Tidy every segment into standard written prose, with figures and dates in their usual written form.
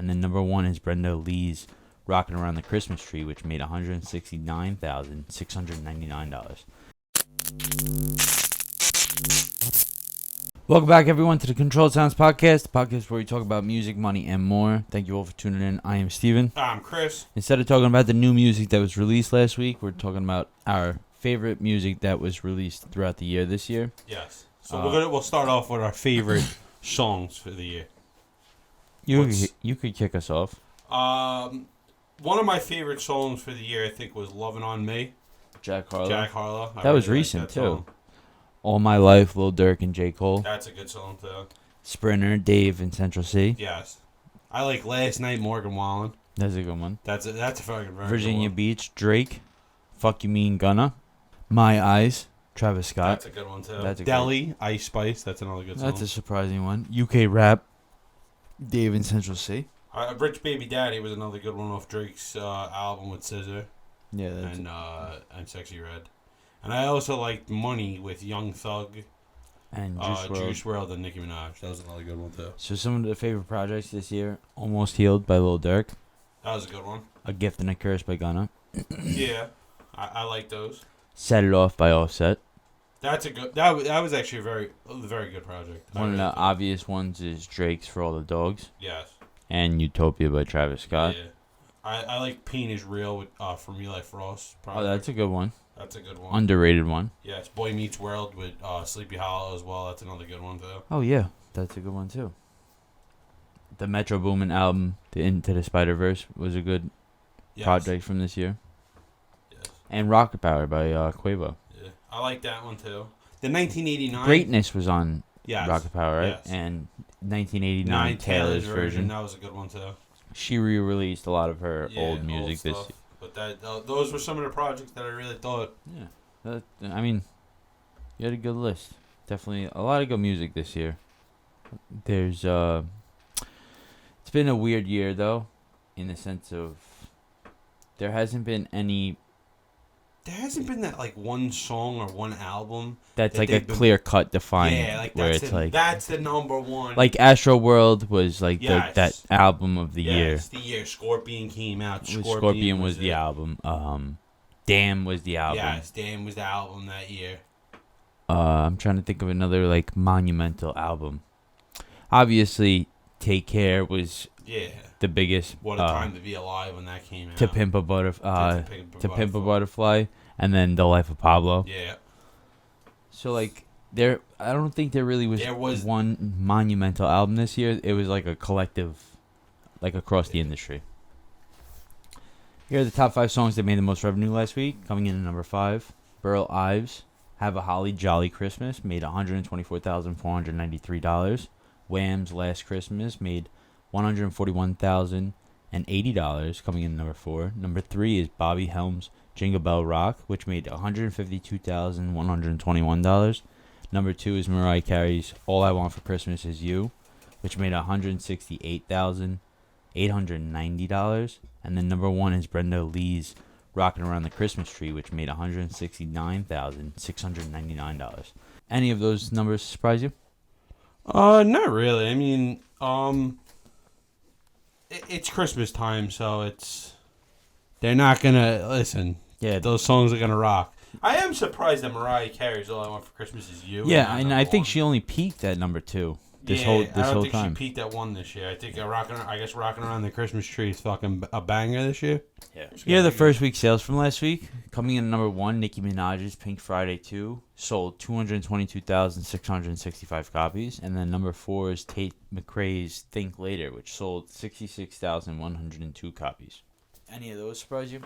And then number 1 is Brenda Lee's Rockin' Around the Christmas Tree, which made $169,699. Welcome back, everyone, to the Controlled Sounds Podcast, the podcast where we talk about music, money, and more. Thank you all for tuning in. I am Steven. I'm Chris. Instead of talking about the new music that was released last week, we're talking about our favorite music that was released throughout the year this year. Yes. So we'll start off with our favorite songs for the year. You could kick us off. One of my favorite songs for the year, I think, was "Lovin' on Me." Jack Harlow. Jack Harlow. That was recent too. All My Life, Lil Durk and J. Cole. That's a good song too. Sprinter, Dave, and Central C. Yes. I like "Last Night," Morgan Wallen. That's a good one. That's a fucking very Virginia good one. Beach, Drake. Fuck You Mean Gunna. My Eyes, Travis Scott. That's a good one too. That's a Deli, Ice Spice. That's another good song. That's a surprising one. UK Rap, Dave and Central C. Rich Baby Daddy was another good one off Drake's album with SZA Yeah, and Sexy Red. And I also liked "Money" with Young Thug, and Juice WRLD, and Nicki Minaj. That was another good one too. So some of the favorite projects this year: Almost Healed by Lil Durk, That was a good one. A Gift and a Curse by Gunna, Yeah, I like those. Set It Off by Offset. That's a good. That was actually a very good project. One of the obvious ones is Drake's For All the Dogs, Yes. and Utopia by Travis Scott. Yeah. I like "Pain Is Real" with from Eli Frost. Oh, that's a good one. That's a good one. Underrated one. Yes, "Boy Meets World" with Sleepy Hollow as well. That's another good one too. Oh yeah, that's a good one too. The Metro Boomin album, The Into the Spider-Verse, was a good Yes. project from this year. Yes. And Rocket Power by Quavo. Yeah, I like that one too. The 1989 Greatness was on Yes. Rocket Power, right? Yes. And 1989 Taylor's version. That was a good one too. She re-released a lot of her old music this stuff. But those were some of the projects that I really thought. Yeah. I mean, you had a good list. Definitely a lot of good music this year. There's it's been a weird year though, in the sense of there hasn't been that like one song or one album that's that like a they've been- clear cut defining. Yeah, like where that's it's the, like that's the number one. like Astro World was like Yes. that album of the year. Yes, the year Scorpion came out. Scorpion was the album. Damn was the album. Yes, Damn was the album that year. I'm trying to think of another like monumental album. Obviously, Take Care was Yeah. the biggest. What a time to be alive when that came out. To Pimp a Butterfly. To Pimp a Butterfly, and then The Life of Pablo. Yeah. So like I don't think there really was one monumental album this year. It was like a collective, like across the industry. Here are the top 5 songs that made the most revenue last week. Coming in at number 5, Burl Ives, Have a Holly Jolly Christmas, made $124,493. Wham's Last Christmas made $141,080, coming in at number 4. Number 3 is Bobby Helms' Jingle Bell Rock, which made $152,121. Number 2 is Mariah Carey's All I Want for Christmas Is You, which made $168,890. And then number 1 is Brenda Lee's Rockin' Around the Christmas Tree, which made $169,699. Any of those numbers surprise you? Not really. I mean, it's Christmas time, so they're not gonna listen. Yeah, Those songs are gonna rock. I am surprised that Mariah Carey's "All I Want for Christmas Is You." yeah, and I think she only peaked at number 2 this whole I don't think time. she peaked at 1 this year. I think Rocking Around the Christmas Tree is fucking a banger this year. Yeah. Here are the first week sales from last week. Coming in at number 1, Nicki Minaj's Pink Friday 2 sold 222,665 copies. And then number 4 is Tate McRae's Think Later, which sold 66,102 copies. Any of those surprise you?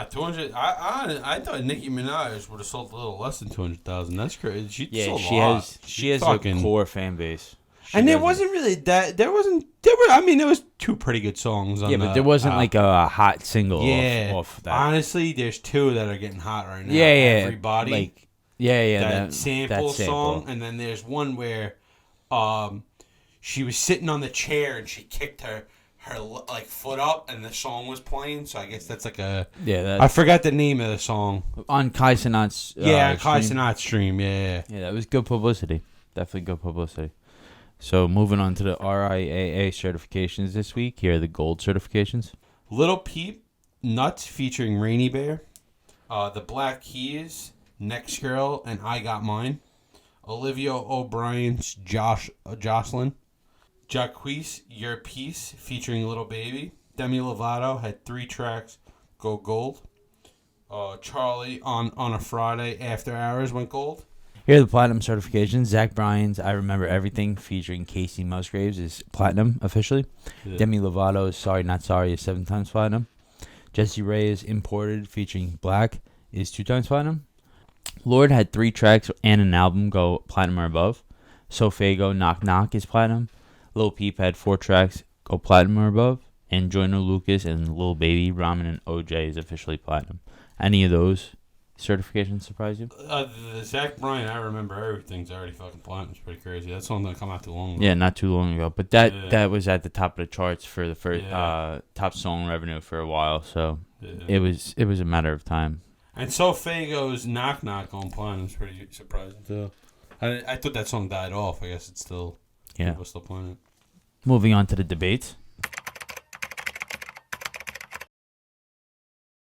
200. I thought Nicki Minaj would have sold a little less than 200,000. That's crazy. She has a core fan base. And there wasn't really that. There was 2 pretty good songs on but there wasn't like a hot single off that. Honestly, there's 2 that are getting hot right now. Yeah. Everybody. Like, that sample song. And then there's one where she was sitting on the chair and she kicked her like foot up and the song was playing. So I guess that's like a... Yeah. I forgot the name of the song. On Kai Cenat's Kai Cenat's stream. Yeah. Yeah, that was good publicity. Definitely good publicity. So moving on to the RIAA certifications this week. Here are the gold certifications. Little Peep, Nuts featuring Rainy Bear. The Black Keys, Next Girl, and I Got Mine. Olivia O'Brien's Jocelyn. Jacquees, Your Peace, featuring Little Baby. Demi Lovato had 3 tracks go gold. Charlie on a Friday After Hours went gold. Here are the platinum certifications. Zach Bryan's I Remember Everything featuring Casey Musgraves is platinum officially. Yeah. Demi Lovato's Sorry Not Sorry is 7 times platinum. Jessie Reyes Imported featuring Black is 2 times platinum. Lorde had 3 tracks and an album go platinum or above. Sofago Knock Knock is platinum. Lil Peep had 4 tracks go platinum or above. And Joyner Lucas and Lil Baby, Ramen and OJ is officially platinum. Any of those certifications surprise you? The Zach Bryan I Remember Everything's already fucking platinum. It's pretty crazy. That song didn't come out too long ago. Yeah, not too long ago. But that was at the top of the charts for the first top song revenue for a while. So it was a matter of time. And Sofago's Knock Knock on platinum is pretty surprising too. I thought that song died off. I guess it's still people still playing it. Moving on to the debates.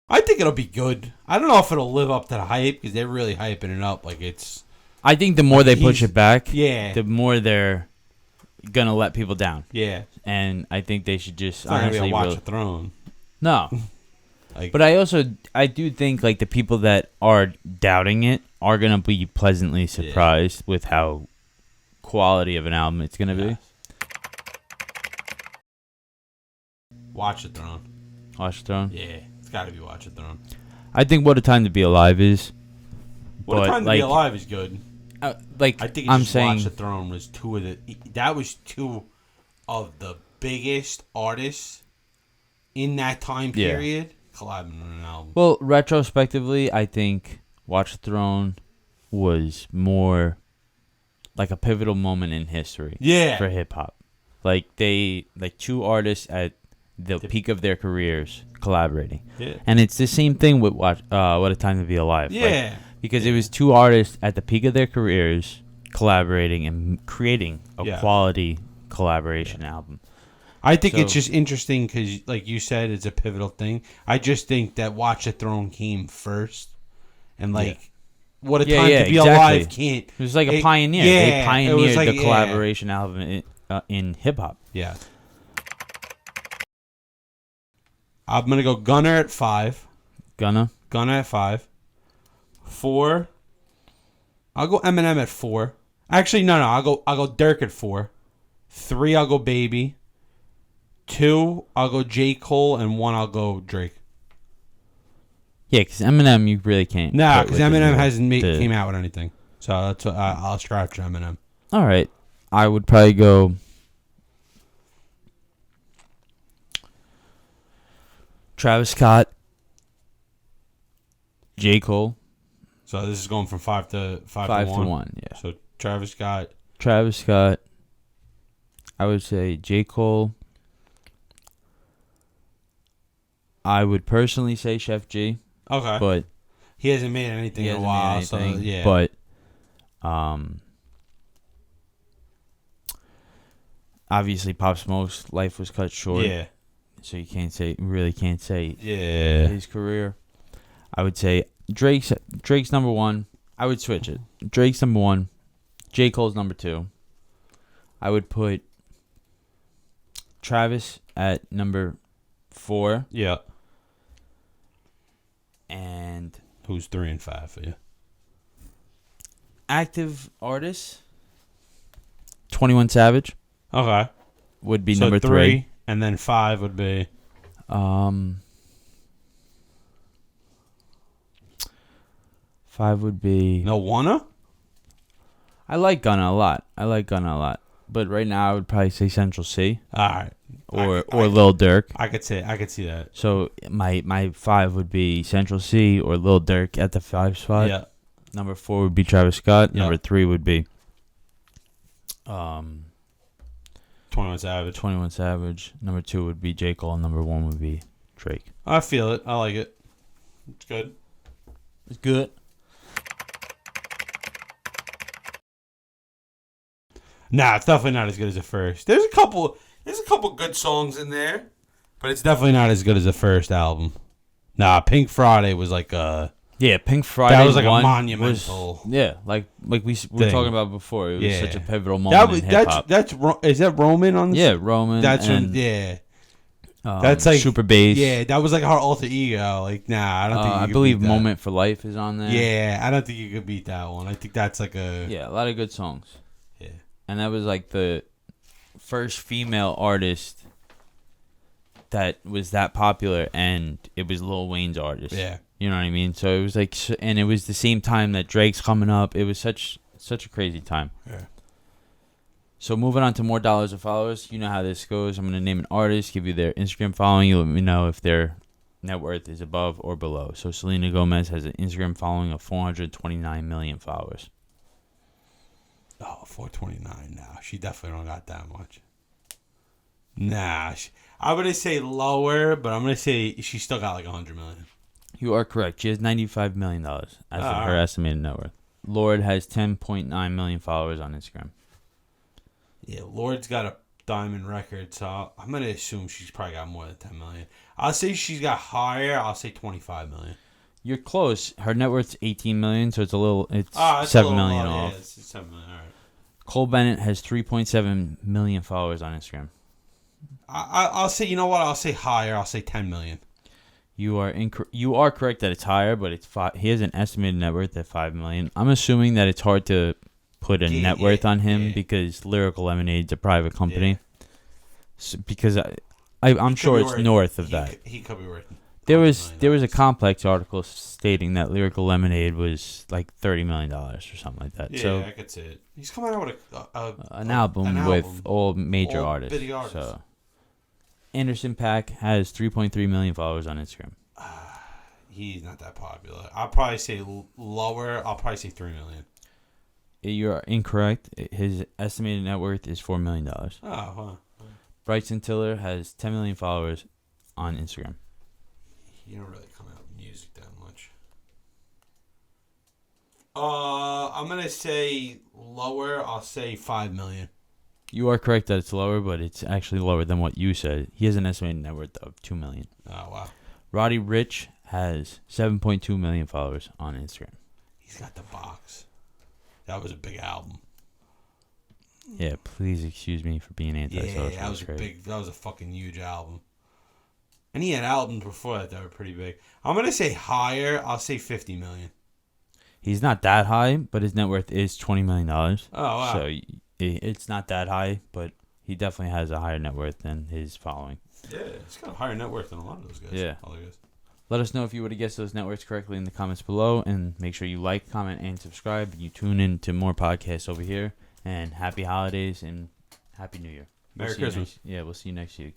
I think it'll be good. I don't know if it'll live up to the hype because they're really hyping it up. Like it's. I think the more they push it back, the more they're gonna let people down. Yeah, and I think they should just it's not honestly watch the throne. No, but I do think like the people that are doubting it are gonna be pleasantly surprised with how quality of an album it's gonna be. Watch the throne. Watch the throne. Yeah. Got to be Watch the Throne. I think What a Time to Be Alive is. What a Time to Be Alive is good. I think Watch the Throne was two of the biggest artists in that time period collabing on an album. Well, retrospectively, I think Watch the Throne was more like a pivotal moment in history. For hip hop, like 2 artists at the peak of their careers collaborating. And it's the same thing with What a Time to Be Alive. Because it was 2 artists at the peak of their careers collaborating and creating a quality collaboration album. I think it's just interesting because, like you said, it's a pivotal thing. I just think that Watch the Throne came first. And, What a Time to Be Alive can't. It was like a pioneer. They pioneered the collaboration album in hip-hop. Yeah. I'm going to go Gunna at 5. Gunna at 5. 4. I'll go Eminem at 4. Actually, no. I'll go Dirk at 4. 3, I'll go Baby. 2, I'll go J. Cole. And 1, I'll go Drake. Yeah, because Eminem, you really can't. Nah, because Eminem hasn't came out with anything. So that's what I'll scratch Eminem. All right. I would probably go Travis Scott, J. Cole. So this is going from 5 to 1. Yeah. So Travis Scott. I would say J. Cole. I would personally say Chef G. Okay. But he hasn't made anything in a while. So yeah. But obviously Pop Smoke's life was cut short. Yeah. So you really can't say his career. I would say Drake's number 1. I would switch it. Drake's number 1. J. Cole's number 2. I would put Travis at number 4. Yeah. And who's 3 and 5 for you? Active artists. 21 Savage. Okay. Would be number 3. And then 5 would be 5 would be No Wanna? I like Gunna a lot. But right now I would probably say Central C. Alright. Or Lil Durk. I could see that. So my 5 would be Central C or Lil Durk at the 5 spot. Yeah. Number 4 would be Travis Scott. Yeah. Number 3 would be 21 Savage. Number 2 would be J. Cole. Number 1 would be Drake. I feel it. I like it. It's good. It's good. Nah, it's definitely not as good as the first. There's a couple good songs in there, but it's definitely not as good as the first album. Nah, Pink Friday was like a... Yeah, Pink Friday. That was like a monumental. Like we were talking about before. It was such a pivotal moment in hip hop. Is that Roman on? Yeah, Roman. That's that's like Super Bass. Yeah, that was like our alter ego. Like, nah, I don't think. I believe Moment for Life is on there. Yeah, I don't think you could beat that one. I think that's like a lot of good songs. Yeah, and that was like the first female artist that was that popular, and it was Lil Wayne's artist. Yeah. You know what I mean? So it was like, and it was the same time that Drake's coming up. It was such a crazy time. Yeah. So moving on to more dollars and followers. You know how this goes. I'm going to name an artist, give you their Instagram following. You let me know if their net worth is above or below. So Selena Gomez has an Instagram following of 429 million followers. Oh, 429 now. She definitely don't got that much. Nah. I'm going to say lower, but I'm going to say she still got like 100 million. You are correct. She has $95 million as of her estimated net worth. Lorde has 10.9 million followers on Instagram. Yeah, Lorde's got a diamond record, so I'm going to assume she's probably got more than 10 million. I'll say she's got higher. I'll say 25 million. You're close. Her net worth's 18 million, so it's it's 7 million off. Yeah, it's 7 million. All right. Cole Bennett has 3.7 million followers on Instagram. I'll say, you know what? I'll say higher. I'll say 10 million. You are correct that it's higher, but he has an estimated net worth at 5 million. I'm assuming that it's hard to put a net worth on him because Lyrical Lemonade's a private company. Yeah. So, because I'm sure it's north of that. He could be worth. There was a Complex article stating that Lyrical Lemonade was like $30 million or something like that. Yeah, so I could see it. He's coming out with an album with all major artists. Big artists. So Anderson .Paak has 3.3 million followers on Instagram. He's not that popular. I'll probably say lower. I'll probably say 3 million. You're incorrect. His estimated net worth is $4 million. Oh, huh. Bryson Tiller has 10 million followers on Instagram. He don't really come out with music that much. I'm gonna say lower. I'll say 5 million. You are correct that it's lower, but it's actually lower than what you said. He has an estimated net worth of 2 million. Oh wow. Roddy Ricch has 7.2 million followers on Instagram. He's got the box. That was a big album. Yeah, please excuse me for being anti-social. Yeah, that was a fucking huge album. And he had albums before that were pretty big. I'm gonna say higher. I'll say 50 million. He's not that high, but his net worth is $20 million. Oh wow. So it's not that high, but he definitely has a higher net worth than his following. Yeah, he's got a higher net worth than a lot of those guys. Yeah. All the guys. Let us know if you would have guessed those net worths correctly in the comments below, and make sure you like, comment, and subscribe. You tune in to more podcasts over here, and happy holidays and happy New Year. Merry Christmas. We'll see you next week.